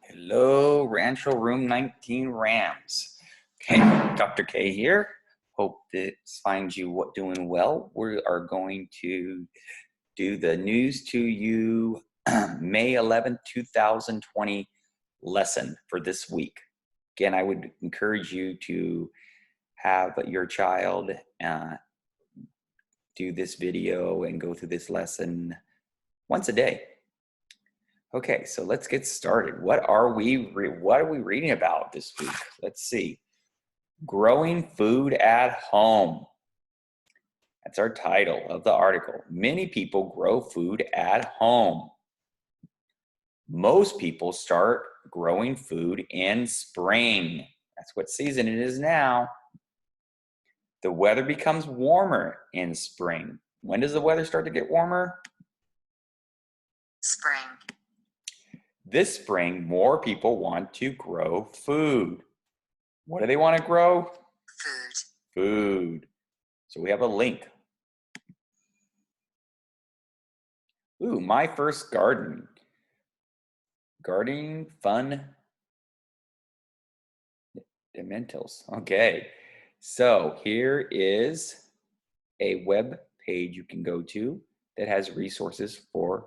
Hello, Rancho Room 19 Rams. Okay, Dr. K here. Hope this finds you doing well. We are going to do the News to You May 11th, 2020 lesson for this week. Again, I would encourage you to have your child do this video and go through this lesson once a day. Okay, so let's get started. What are we reading about this week? Let's see. Growing food at home. That's our title of the article. Many people grow food at home. Most people start growing food in spring. That's what season it is now. The weather becomes warmer in spring. When does the weather start to get warmer? Spring. This spring, more people want to grow food. What do they want to grow? Food. Food. So we have a link. Ooh, my first garden. Gardening fun fundamentals. Okay. So here is a web page you can go to that has resources for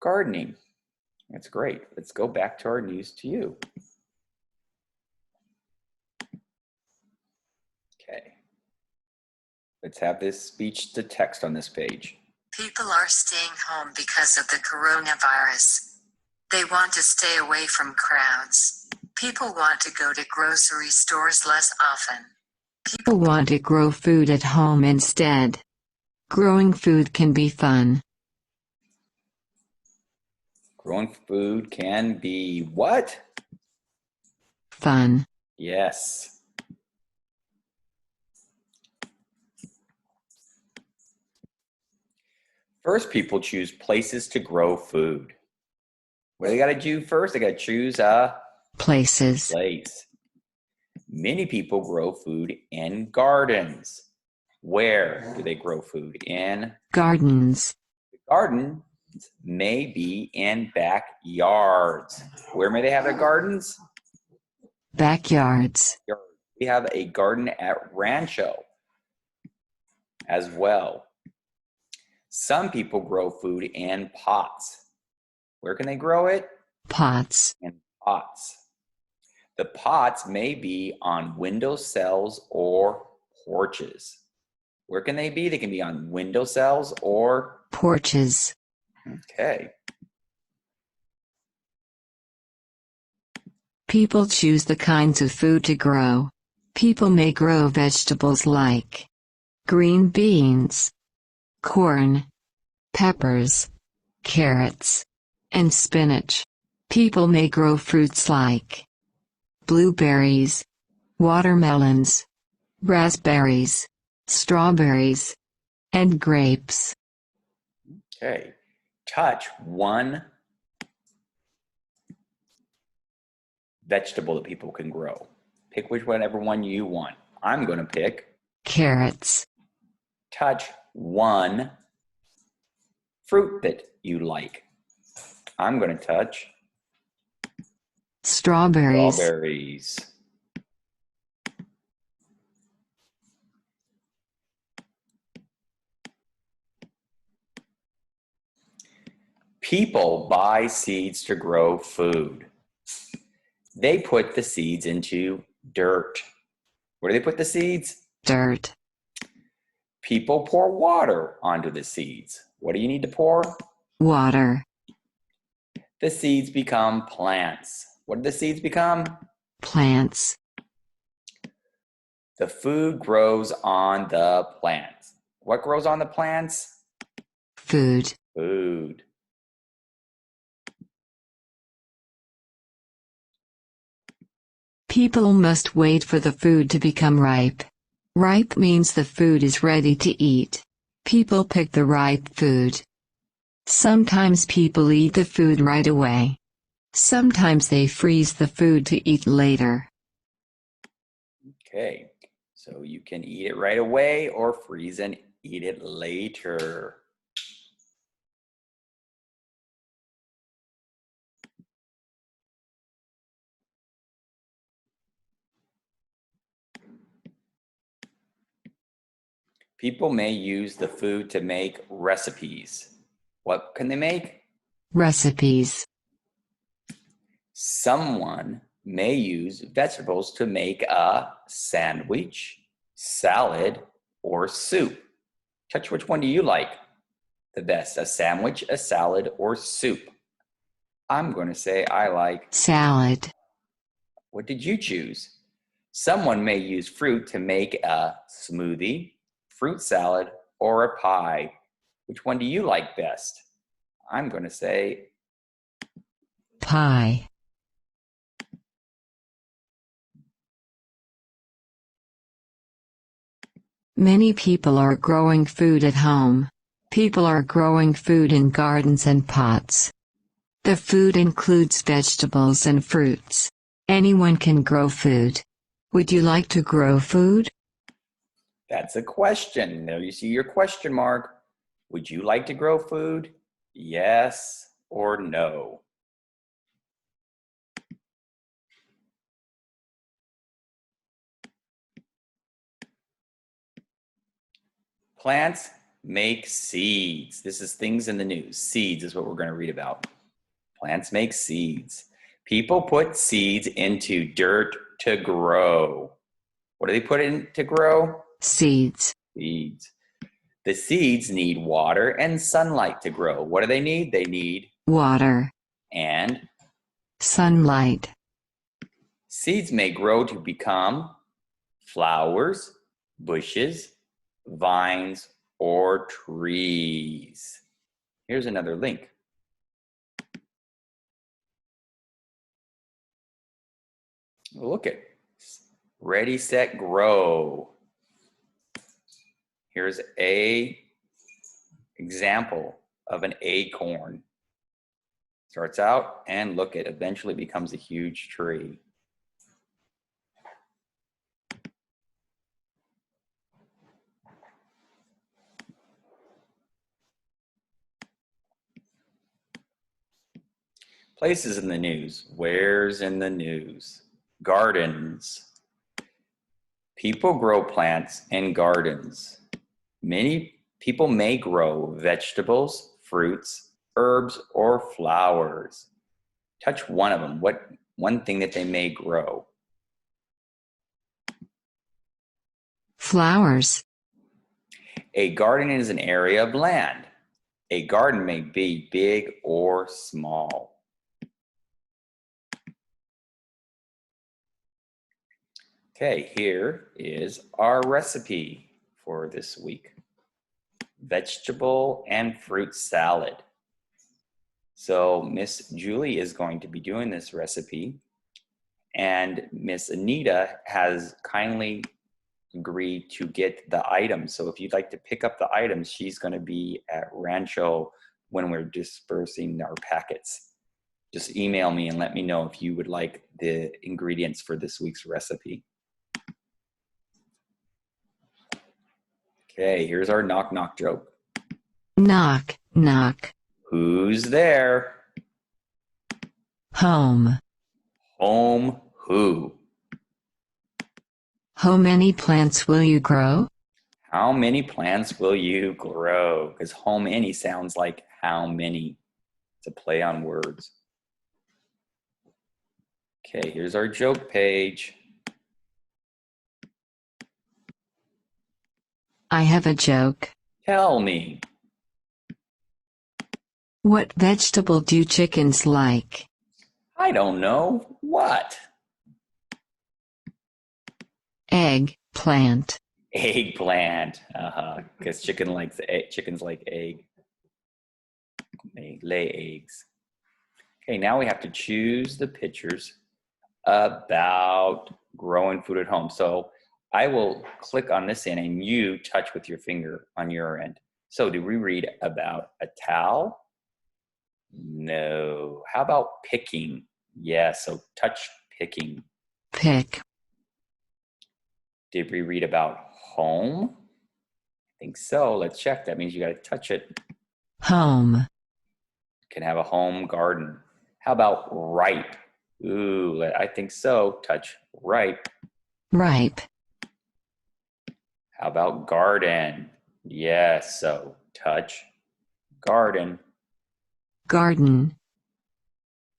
gardening. That's great. Let's go back to our News to You. Okay. Let's have this speech to text on this page. People are staying home because of the coronavirus. They want to stay away from crowds. People want to go to grocery stores less often. People want to grow food at home instead. Growing food can be fun. Growing food can be what? Fun. Yes. First, people choose places to grow food. What do they got to do first? They got to choose a Places. place. Many people grow food in gardens. Where do they grow food? In Gardens. gardens may be in backyards. Where may they have their gardens? Backyards. We have a garden at Rancho as well. Some people grow food in pots. Where can they grow it? Pots. In pots. The pots may be on windowsills or porches. Where can they be? They can be on windowsills or porches. Okay. People choose the kinds of food to grow. People may grow vegetables like green beans, corn, peppers, carrots, and spinach. People may grow fruits like blueberries, watermelons, raspberries, strawberries, and grapes. Okay. Touch one vegetable that people can grow. Pick whichever one you want. I'm going to pick carrots. Touch one fruit that you like. I'm going to touch strawberries. Strawberries. People buy seeds to grow food. They put the seeds into dirt. Where do they put the seeds? Dirt. People pour water onto the seeds. What do you need to pour? Water. The seeds become plants. What do the seeds become? Plants. The food grows on the plants. What grows on the plants? Food. Food. People must wait for the food to become ripe. Ripe means the food is ready to eat. People pick the ripe food. Sometimes people eat the food right away. Sometimes they freeze the food to eat later. Okay, so you can eat it right away or freeze and eat it later. People may use the food to make recipes. What can they make? Recipes. Someone may use vegetables to make a sandwich, salad, or soup. Touch, which one do you like the best? A sandwich, a salad, or soup? I'm going to say I like Salad. What did you choose? Someone may use fruit to make a smoothie, fruit salad, or a pie. Which one do you like best? I'm going to say Pie. Many people are growing food at home. People are growing food in gardens and pots. The food includes vegetables and fruits. Anyone can grow food. Would you like to grow food? that's a question. There you see your question mark. Would you like to grow food? Yes or no? Plants make seeds. This is things in the news. Seeds is what we're going to read about. Plants make seeds. People put seeds into dirt to grow. What do they put in to grow? Seeds. Seeds. The seeds need water and sunlight to grow. What do they need? They need Water. and Sunlight. seeds may grow to become flowers, bushes, vines, or trees. Here's another link. Look at ready, set, grow. Here's a example of an acorn. Starts out and look, it eventually becomes a huge tree. Places in the news. Where's in the news? Gardens. People grow plants in gardens. Many people may grow vegetables, fruits, herbs, or flowers. Touch one of them. What one thing that they may grow? Flowers. A garden is an area of land. A garden may be big or small. Okay, here is our recipe for this week. Vegetable and fruit salad. So Miss Julie is going to be doing this recipe, and Miss Anita has kindly agreed to get the items. So if you'd like to pick up the items, she's going to be at Rancho when we're dispersing our packets. Just email me and let me know if you would like the ingredients for this week's recipe. Okay, here's our knock knock joke. Knock, knock. Who's there? Home. Home who? How many plants will you grow? How many plants will you grow? Because home any sounds like how many. It's a play on words. Okay, here's our joke page. I have a joke. Tell me. What vegetable do chickens like? I don't know. What? Eggplant. Eggplant. Because chickens like egg. They lay eggs. Okay, now we have to choose the pictures about growing food at home. So I will click on this end and you touch with your finger on your end. So do we read about a towel? No. How about picking? Yeah, so touch picking. Pick. Did we read about home? I think so. Let's check. That means you got to touch it. Home. Can have a home garden. How about ripe? Ooh, I think so. Touch ripe. Ripe. How about garden? Yes, so touch garden. Garden.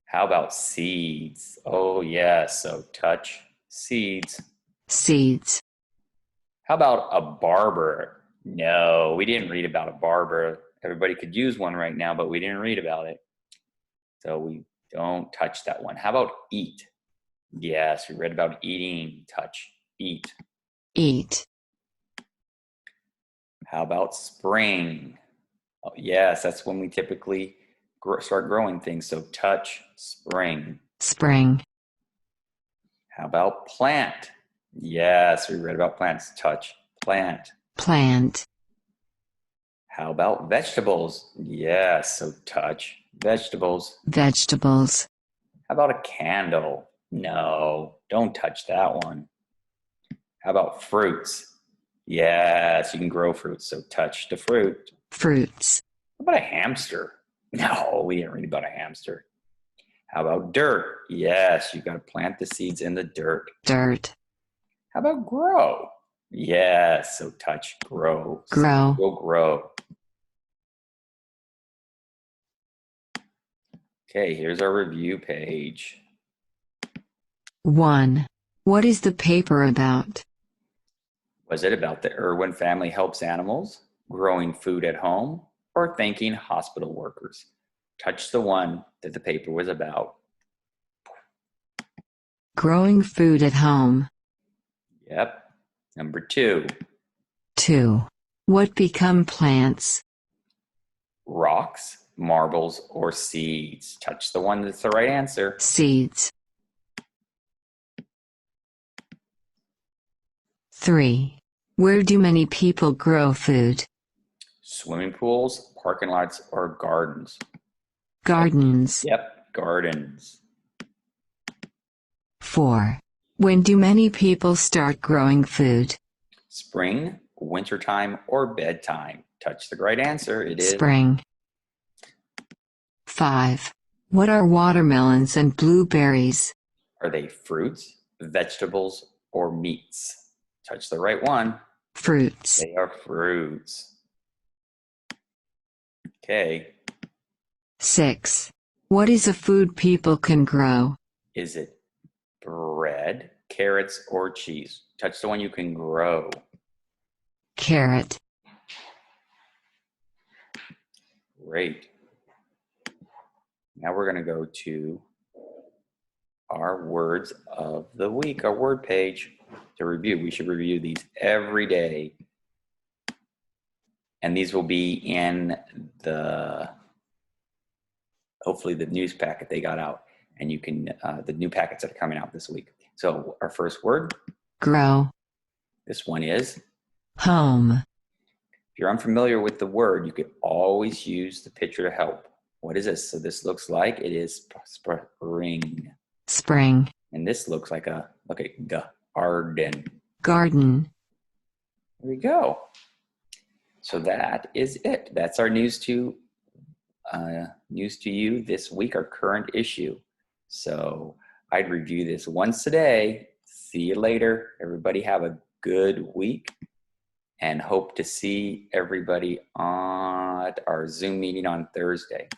How about seeds? Oh, yes, so touch seeds. Seeds. How about a barber? No, we didn't read about a barber. Everybody could use one right now, but we didn't read about it. So we don't touch that one. How about eat? Yes, we read about eating. Touch, eat. Eat. How about spring? Oh, yes, that's when we typically start growing things. So touch, spring. Spring. How about plant? Yes, we read about plants. Touch, plant. Plant. How about vegetables? Yes, so touch, vegetables. Vegetables. How about a candle? No, don't touch that one. How about fruits? Yes, you can grow fruits, so touch the fruit. Fruits. How about a hamster? No, we didn't read about a hamster. How about dirt? Yes, you got to plant the seeds in the dirt. Dirt. How about grow? Yes, so touch grow. Grow. Will grow. Okay, here's our review page. 1. What is the paper about? Was it about the Irwin family helps animals, growing food at home, or thanking hospital workers? Touch the one that the paper was about. Growing food at home. Yep. Number 2, 2. What become plants? rocks, marbles, or seeds. Touch the one that's the right answer. Seeds. 3. Where do many people grow food? Swimming pools, parking lots, or gardens. Gardens. Yep, gardens. 4. When do many people start growing food? Spring, wintertime, or bedtime. Touch the right answer. It is Spring. 5. What are watermelons and blueberries? Are they fruits, vegetables, or meats? Touch the right one. Fruits. They are fruits. Okay. 6. What is a food people can grow? Is it bread, carrots, or cheese? Touch the one you can grow. Carrot. Great. Now we're going to go to our words of the week, our word page to review. We should review these every day. And these will be in hopefully the news packet they got out. And you can, the new packets that are coming out this week. So our first word. Grow. This one is. Home. If you're unfamiliar with the word, you could always use the picture to help. What is this? So this looks like it is spring. Spring. And this looks like garden. Garden. There we go. So that is it. That's our news to you this week, our current issue. So I'd review this once a day. See you later. Everybody have a good week and hope to see everybody at our Zoom meeting on Thursday.